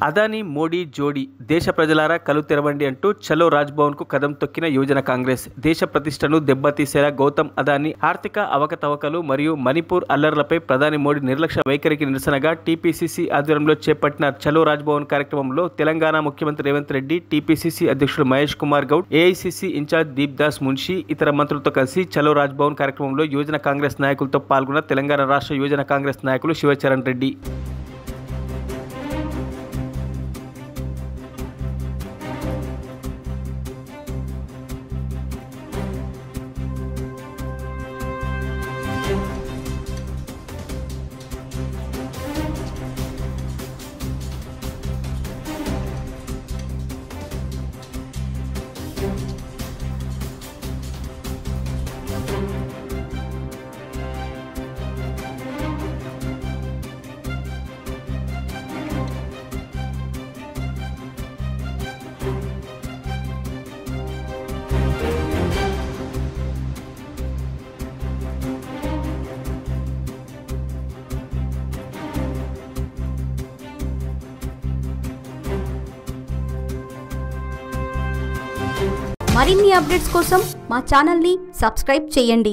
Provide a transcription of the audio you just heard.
అదానీ మోడీ జోడీ దేశ ప్రజలారా కలు తెరవండి అంటూ చలో రాజ్భవన్కు కదం తొక్కిన యువజన కాంగ్రెస్. దేశ ప్రతిష్టను దెబ్బతీసేలా గౌతమ్ అదానీ ఆర్థిక అవకతవకలు మరియు మణిపూర్ అల్లర్లపై ప్రధాని మోడీ నిర్లక్ష్య వైఖరికి నిరసనగా టీపీసీసీ ఆధ్వర్యంలో చేపట్టిన చలో రాజ్భవన్ కార్యక్రమంలో తెలంగాణ ముఖ్యమంత్రి రేవంత్ రెడ్డి, టీపీసీసీ అధ్యక్షుడు మహేష్ కుమార్ గౌడ్, ఏఐసీసీ ఇన్ఛార్జ్ దీప్ దాస్ మున్షి, ఇతర మంత్రులతో కలిసి చలో రాజ్భవన్ కార్యక్రమంలో యువజన కాంగ్రెస్ నాయకులతో పాల్గొన్న తెలంగాణ రాష్ట్ర యువజన కాంగ్రెస్ నాయకులు శివచరణ్ రెడ్డి. మరిన్ని అప్డేట్స్ కోసం మా ఛానల్ని సబ్స్క్రైబ్ చేయండి.